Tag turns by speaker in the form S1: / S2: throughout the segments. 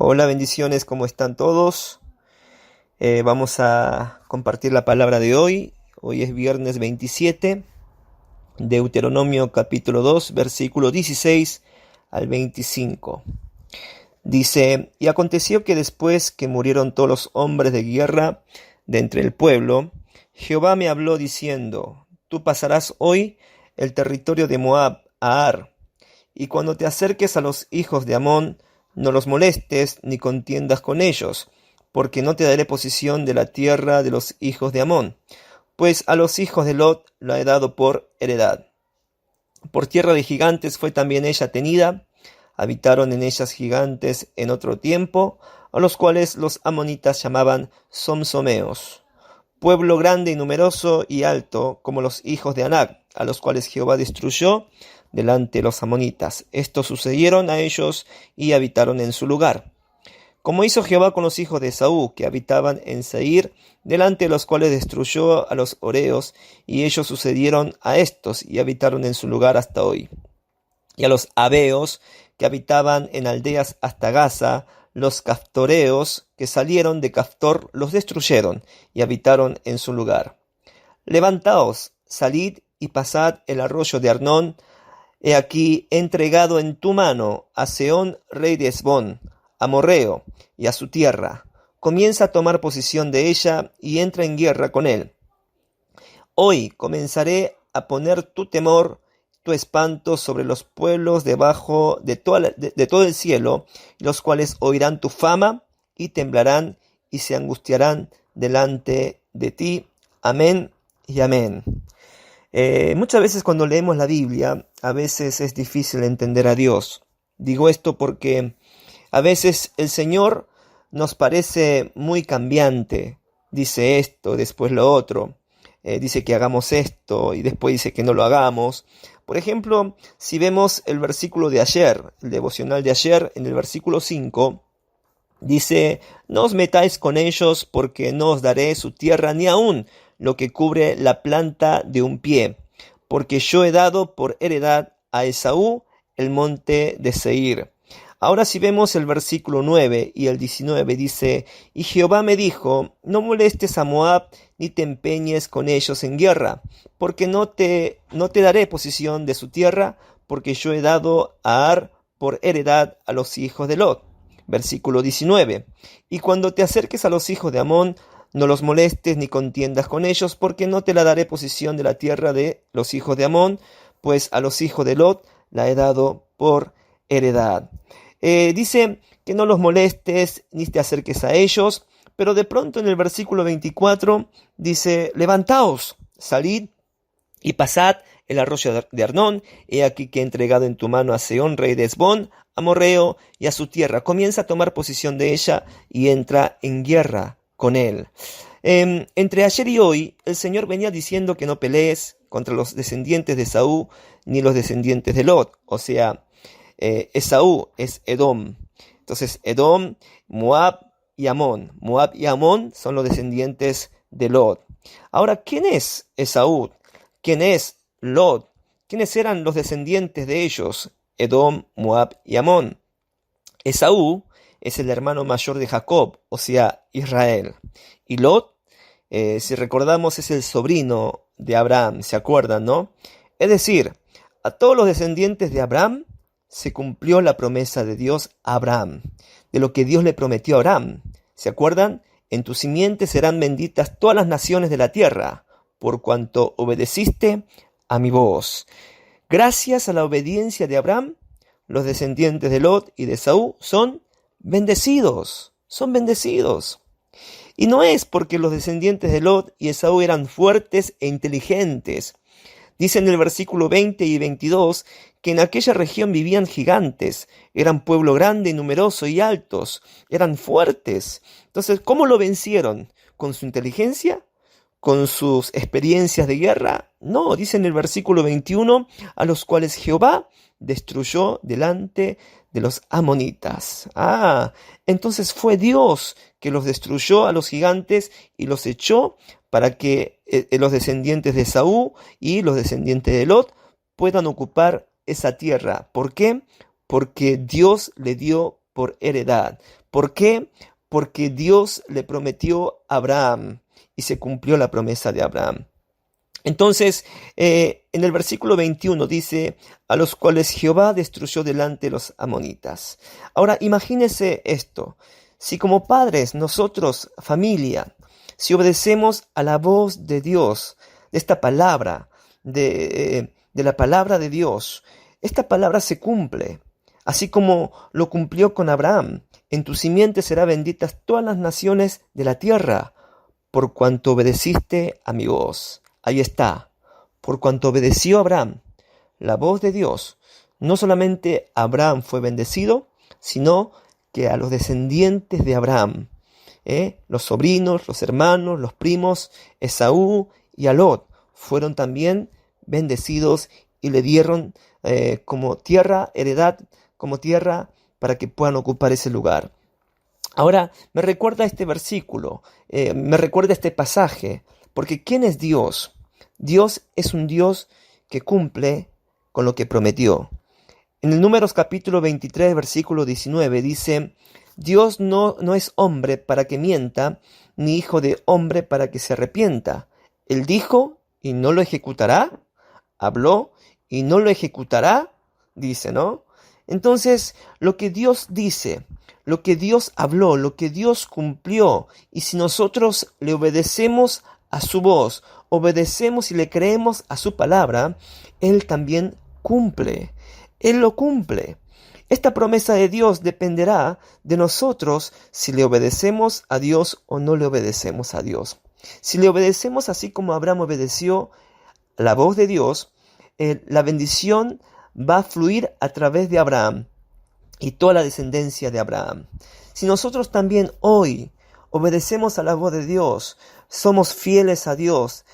S1: Hola, bendiciones, ¿cómo están todos? Vamos a compartir la palabra de hoy. Hoy es viernes 27, Deuteronomio capítulo 2, versículo 16 al 25. Dice: Y aconteció que después que murieron todos los hombres de guerra de entre el pueblo, Jehová me habló diciendo: Tú pasarás hoy el territorio de Moab a Ar, y cuando te acerques a los hijos de Amón, no los molestes ni contiendas con ellos, porque no te daré posesión de la tierra de los hijos de Amón, pues a los hijos de Lot la he dado por heredad. Por tierra de gigantes fue también ella tenida, habitaron en ellas gigantes en otro tiempo, a los cuales los amonitas llamaban somsomeos, pueblo grande y numeroso y alto, como los hijos de Anac, a los cuales Jehová destruyó delante de los amonitas. Estos sucedieron a ellos y habitaron en su lugar. Como hizo Jehová con los hijos de Esaú, que habitaban en Seir, delante de los cuales destruyó a los horeos, y ellos sucedieron a estos y habitaron en su lugar hasta hoy. Y a los habeos, que habitaban en aldeas hasta Gaza, los caftoreos, que salieron de Caftor, los destruyeron y habitaron en su lugar. Levantaos, salid y pasad el arroyo de Arnón. He aquí entregado en tu mano a Sehón, rey de Hesbón, amorreo, y a su tierra. Comienza a tomar posesión de ella y entra en guerra con él. Hoy comenzaré a poner tu temor, tu espanto sobre los pueblos debajo de todo el cielo, los cuales oirán tu fama y temblarán y se angustiarán delante de ti. Amén y amén. Muchas veces cuando leemos la Biblia, a veces es difícil entender a Dios. Digo esto porque a veces el Señor nos parece muy cambiante. Dice esto, después lo otro. Dice que hagamos esto y después dice que no lo hagamos. Por ejemplo, si vemos el versículo de ayer, el devocional de ayer, en el versículo 5, dice: No os metáis con ellos, porque no os daré su tierra, ni aun lo que cubre la planta de un pie, porque yo he dado por heredad a Esaú el monte de Seir. Ahora si vemos el versículo 9 y el 19, dice: Y Jehová me dijo: No molestes a Moab, ni te empeñes con ellos en guerra, porque no te daré posesión de su tierra, porque yo he dado a Ar por heredad a los hijos de Lot. Versículo 19. Y cuando te acerques a los hijos de Amón, no los molestes ni contiendas con ellos, porque no te la daré posesión de la tierra de los hijos de Amón, pues a los hijos de Lot la he dado por heredad. Dice que no los molestes ni te acerques a ellos, pero de pronto en el versículo 24 dice: Levantaos, salid y pasad el arroyo de Arnón. He aquí que he entregado en tu mano a Sehón, rey de Hesbón, amorreo, y a su tierra. Comienza a tomar posesión de ella y entra en guerra con él. Entre ayer y hoy, el Señor venía diciendo que no pelees contra los descendientes de Esaú ni los descendientes de Lot. O sea, Esaú es Edom. Entonces, Edom, Moab y Amón. Moab y Amón son los descendientes de Lot. Ahora, ¿quién es Esaú? ¿Quién es Lot? ¿Quiénes eran los descendientes de ellos? Edom, Moab y Amón. Esaú es el hermano mayor de Jacob, o sea, Israel. Y Lot, si recordamos, es el sobrino de Abraham, ¿se acuerdan, no? Es decir, a todos los descendientes de Abraham se cumplió la promesa de Dios a Abraham, de lo que Dios le prometió a Abraham. ¿Se acuerdan? En tu simiente serán benditas todas las naciones de la tierra, por cuanto obedeciste a mi voz. Gracias a la obediencia de Abraham, los descendientes de Lot y de Esaú son bendecidos. Y no es porque los descendientes de Lot y Esaú eran fuertes e inteligentes. Dice en el versículo 20 y 22 que en aquella región vivían gigantes, eran pueblo grande y numeroso y altos, eran fuertes. Entonces, ¿cómo lo vencieron? ¿Con su inteligencia? ¿Con sus experiencias de guerra? No, dice en el versículo 21, a los cuales Jehová destruyó delante de los amonitas. Entonces fue Dios que los destruyó a los gigantes y los echó para que los descendientes de Esaú y los descendientes de Lot puedan ocupar esa tierra. ¿Por qué? Porque Dios le dio por heredad. ¿Por qué? Porque Dios le prometió a Abraham y se cumplió la promesa de Abraham. Entonces, en el versículo 21 dice, a los cuales Jehová destruyó delante de los amonitas. Ahora, imagínese esto. Si como padres, nosotros, familia, si obedecemos a la voz de Dios, de esta palabra, de la palabra de Dios, esta palabra se cumple, así como lo cumplió con Abraham. En tu simiente serán benditas todas las naciones de la tierra, por cuanto obedeciste a mi voz. Ahí está, por cuanto obedeció Abraham la voz de Dios, no solamente Abraham fue bendecido, sino que a los descendientes de Abraham, los sobrinos, los hermanos, los primos, Esaú y Lot, fueron también bendecidos y le dieron como tierra, heredad, como tierra para que puedan ocupar ese lugar. Ahora, me recuerda este versículo, me recuerda este pasaje, porque ¿quién es Dios? Dios es un Dios que cumple con lo que prometió. En el Números capítulo 23, versículo 19 dice, Dios no es hombre para que mienta, ni hijo de hombre para que se arrepienta. Él dijo y no lo ejecutará, habló y no lo ejecutará, dice, ¿no? Entonces, lo que Dios dice, lo que Dios habló, lo que Dios cumplió, y si nosotros le obedecemos a su voz, obedecemos y le creemos a su palabra, Él también cumple. Él lo cumple. Esta promesa de Dios dependerá de nosotros si le obedecemos a Dios o no le obedecemos a Dios. Si le obedecemos así como Abraham obedeció la voz de Dios, la bendición va a fluir a través de Abraham y toda la descendencia de Abraham. Si nosotros también hoy obedecemos a la voz de Dios, somos fieles a Dios,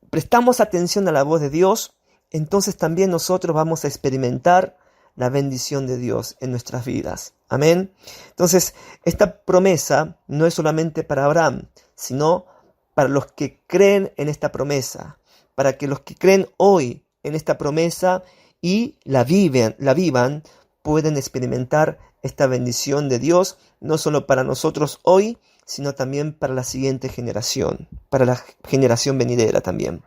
S1: prestamos atención a la voz de Dios, entonces también nosotros vamos a experimentar la bendición de Dios en nuestras vidas. Amén. Entonces, esta promesa no es solamente para Abraham, sino para los que creen en esta promesa, para que los que creen hoy en esta promesa y la vivan, pueden experimentar esta bendición de Dios, no solo para nosotros hoy, sino también para la siguiente generación, para la generación venidera también.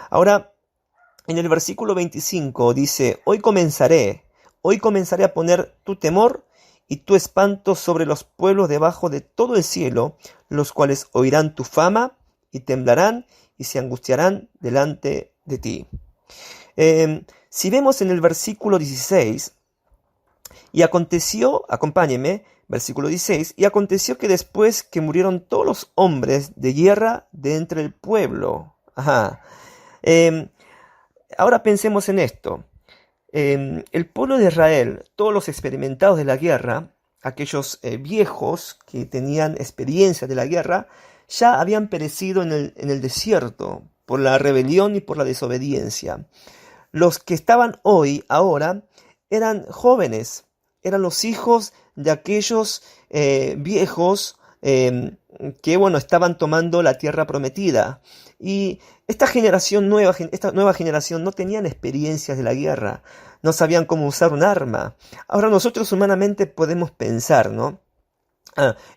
S1: Ahora, en el versículo 25 dice, hoy comenzaré a poner tu temor y tu espanto sobre los pueblos debajo de todo el cielo, los cuales oirán tu fama y temblarán y se angustiarán delante de ti. Si vemos en el versículo 16, y aconteció, acompáñeme, versículo 16, y aconteció que después que murieron todos los hombres de guerra de entre el pueblo. Ahora pensemos en esto. El pueblo de Israel, todos los experimentados de la guerra, aquellos viejos que tenían experiencia de la guerra, ya habían perecido en el desierto por la rebelión y por la desobediencia. Los que estaban ahora, eran jóvenes, eran los hijos de aquellos viejos que, estaban tomando la tierra prometida. Y esta nueva generación no tenían experiencias de la guerra, no sabían cómo usar un arma. Ahora nosotros humanamente podemos pensar, ¿no?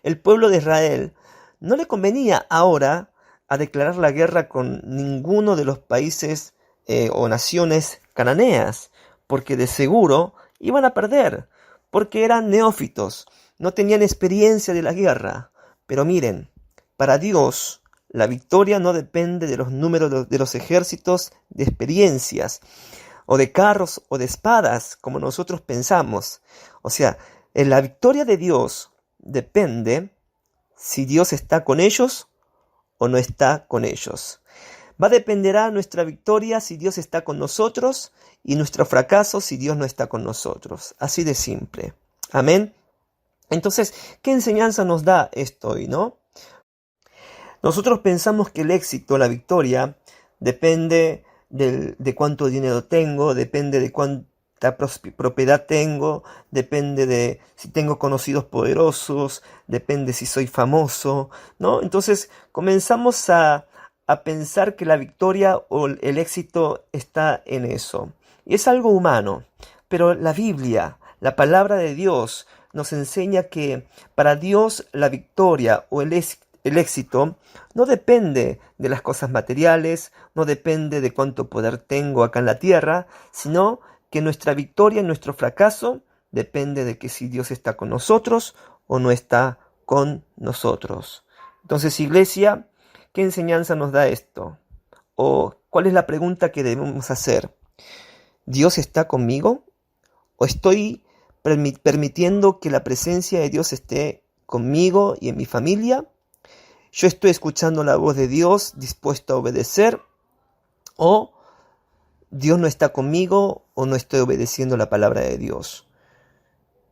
S1: El pueblo de Israel no le convenía ahora a declarar la guerra con ninguno de los países o naciones cananeas, porque de seguro iban a perder, porque eran neófitos, no tenían experiencia de la guerra. Pero miren, para Dios la victoria no depende de los números de los ejércitos, de experiencias, o de carros o de espadas, como nosotros pensamos. O sea, la victoria de Dios depende si Dios está con ellos o no está con ellos. Dependerá nuestra victoria si Dios está con nosotros y nuestro fracaso si Dios no está con nosotros. Así de simple. Amén. Entonces, ¿qué enseñanza nos da esto hoy, no? Nosotros pensamos que el éxito, la victoria, depende de cuánto dinero tengo, depende de cuánta propiedad tengo, depende de si tengo conocidos poderosos, depende si soy famoso, ¿no? Entonces comenzamos a pensar que la victoria o el éxito está en eso. Y es algo humano. Pero la Biblia, la palabra de Dios, nos enseña que para Dios la victoria o el éxito no depende de las cosas materiales, no depende de cuánto poder tengo acá en la tierra, sino que nuestra victoria y nuestro fracaso depende de que si Dios está con nosotros o no está con nosotros. Entonces, iglesia, ¿qué enseñanza nos da esto? ¿O cuál es la pregunta que debemos hacer? ¿Dios está conmigo? ¿O estoy permitiendo que la presencia de Dios esté conmigo y en mi familia? ¿Yo estoy escuchando la voz de Dios, dispuesto a obedecer? ¿O Dios no está conmigo o no estoy obedeciendo la palabra de Dios?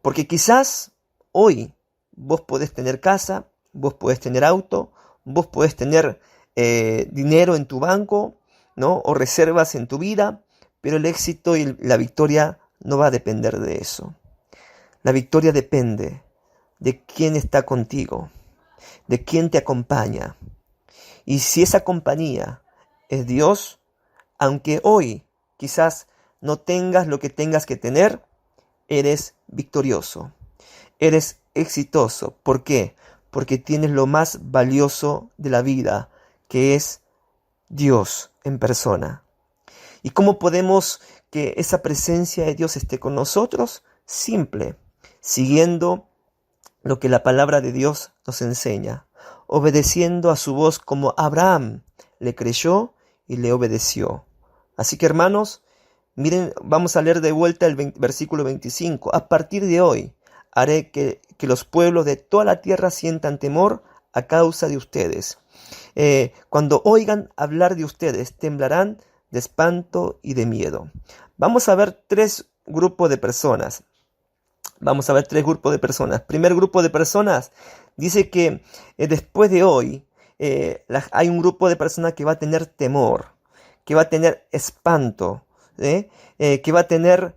S1: Porque quizás hoy vos podés tener casa, vos podés tener auto, vos podés tener dinero en tu banco, ¿no? O reservas en tu vida, pero el éxito y la victoria no va a depender de eso. La victoria depende de quién está contigo, de quién te acompaña. Y si esa compañía es Dios, aunque hoy quizás no tengas lo que tengas que tener, eres victorioso, eres exitoso. ¿Por qué? Porque tienes lo más valioso de la vida, que es Dios en persona. ¿Y cómo podemos que esa presencia de Dios esté con nosotros? Simple, siguiendo lo que la palabra de Dios nos enseña, obedeciendo a su voz como Abraham le creyó y le obedeció. Así que, hermanos, miren, vamos a leer de vuelta el versículo 25. A partir de hoy haré que los pueblos de toda la tierra sientan temor a causa de ustedes. Cuando oigan hablar de ustedes, temblarán de espanto y de miedo. Vamos a ver tres grupos de personas. Primer grupo de personas dice que después de hoy hay un grupo de personas que va a tener temor, que va a tener espanto, que va a tener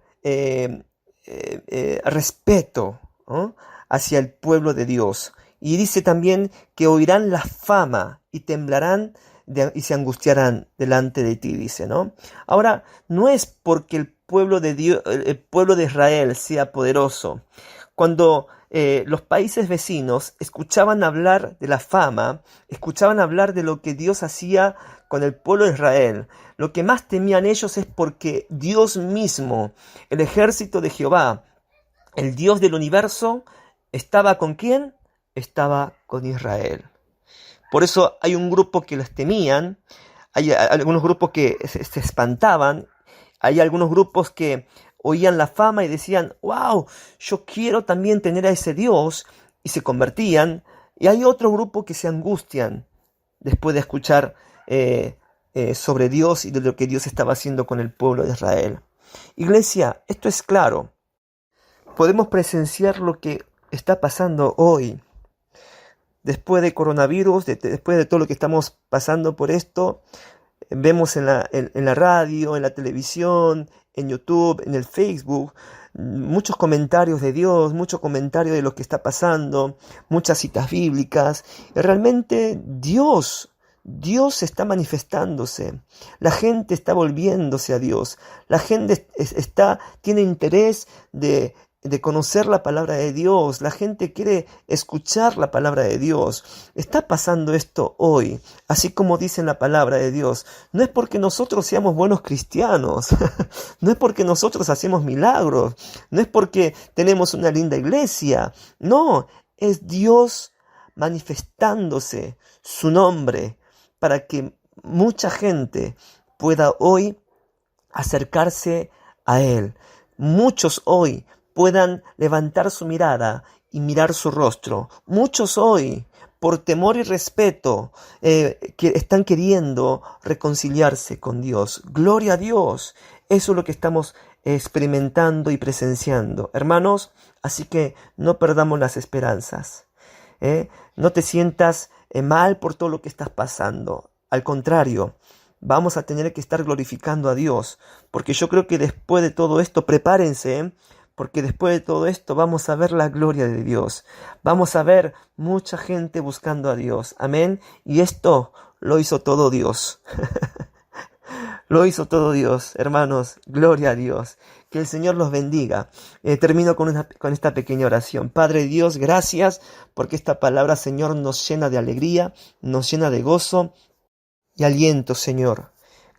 S1: respeto, ¿no?, hacia el pueblo de Dios. Y dice también que oirán la fama y temblarán y se angustiarán delante de ti, dice, ¿no? Ahora, no es porque el pueblo de Dios, el pueblo de Israel sea poderoso. Cuando los países vecinos escuchaban hablar de la fama, escuchaban hablar de lo que Dios hacía con el pueblo de Israel, lo que más temían ellos es porque Dios mismo, el ejército de Jehová, el Dios del universo, ¿estaba con quién? Estaba con Israel. Por eso hay un grupo que los temían, hay algunos grupos que se espantaban, hay algunos grupos que oían la fama y decían, wow, yo quiero también tener a ese Dios, y se convertían. Y hay otro grupo que se angustian después de escuchar sobre Dios y de lo que Dios estaba haciendo con el pueblo de Israel. Iglesia, esto es claro. Podemos presenciar lo que está pasando hoy. Después de coronavirus, después de todo lo que estamos pasando por esto, vemos en la radio, en la televisión, en YouTube, en el Facebook, muchos comentarios de Dios, muchos comentarios de lo que está pasando, muchas citas bíblicas. Y realmente Dios está manifestándose. La gente está volviéndose a Dios. La gente tiene interés de conocer la palabra de Dios. La gente quiere escuchar la palabra de Dios. Está pasando esto hoy, así como dice en la palabra de Dios. No es porque nosotros seamos buenos cristianos, no es porque nosotros hacemos milagros, no es porque tenemos una linda iglesia. No, es Dios manifestándose su nombre para que mucha gente pueda hoy acercarse a Él. Muchos hoy puedan levantar su mirada y mirar su rostro. Muchos hoy, por temor y respeto, que están queriendo reconciliarse con Dios. Gloria a Dios. Eso es lo que estamos experimentando y presenciando. Hermanos, así que no perdamos las esperanzas. No te sientas mal por todo lo que estás pasando. Al contrario, vamos a tener que estar glorificando a Dios. Porque yo creo que después de todo esto, prepárense, porque después de todo esto vamos a ver la gloria de Dios. Vamos a ver mucha gente buscando a Dios. Amén. Y esto lo hizo todo Dios. Lo hizo todo Dios, hermanos, gloria a Dios. Que el Señor los bendiga. Termino con esta pequeña oración. Padre Dios, gracias porque esta palabra, Señor, nos llena de alegría, nos llena de gozo y aliento, Señor.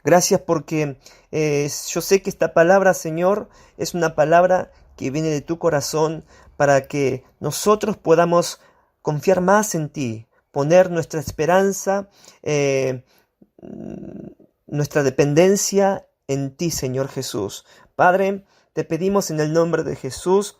S1: Gracias porque yo sé que esta palabra, Señor, es una palabra que viene de tu corazón para que nosotros podamos confiar más en ti, poner nuestra esperanza, nuestra dependencia en ti, Señor Jesús. Padre, te pedimos en el nombre de Jesús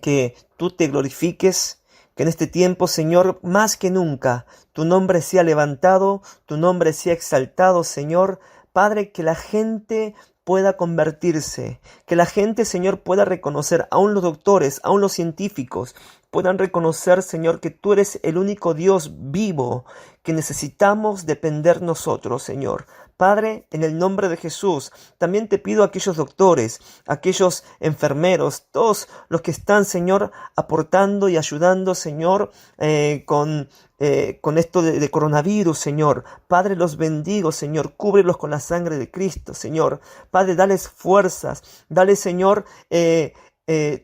S1: que tú te glorifiques, que en este tiempo, Señor, más que nunca, tu nombre sea levantado, tu nombre sea exaltado, Señor. Padre, que la gente pueda convertirse, que la gente, Señor, pueda reconocer, aún los doctores, aún los científicos, puedan reconocer, Señor, que tú eres el único Dios vivo que necesitamos depender nosotros, Señor. Padre, en el nombre de Jesús, también te pido a aquellos doctores, aquellos enfermeros, todos los que están, Señor, aportando y ayudando, Señor, con esto de coronavirus, Señor. Padre, los bendigo, Señor. Cúbrelos con la sangre de Cristo, Señor. Padre, dales fuerzas. Dale, Señor,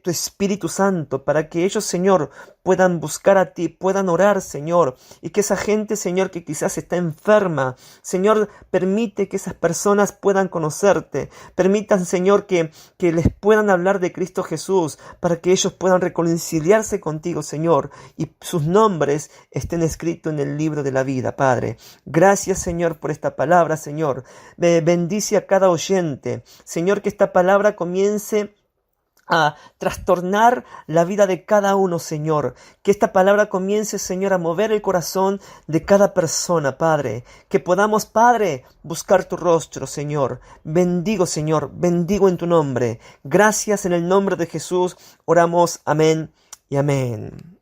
S1: tu Espíritu Santo para que ellos, Señor, puedan buscar a ti, puedan orar, Señor, y que esa gente, Señor, que quizás está enferma, Señor, permite que esas personas puedan conocerte, permitan, Señor, que les puedan hablar de Cristo Jesús, para que ellos puedan reconciliarse contigo, Señor, y sus nombres estén escritos en el libro de la vida, Padre. Gracias, Señor, por esta palabra, Señor. Bendice a cada oyente, Señor, que esta palabra comience a trastornar la vida de cada uno, Señor. Que esta palabra comience, Señor, a mover el corazón de cada persona, Padre. Que podamos, Padre, buscar tu rostro, Señor. Bendigo, Señor, bendigo en tu nombre. Gracias en el nombre de Jesús. Oramos, amén y amén.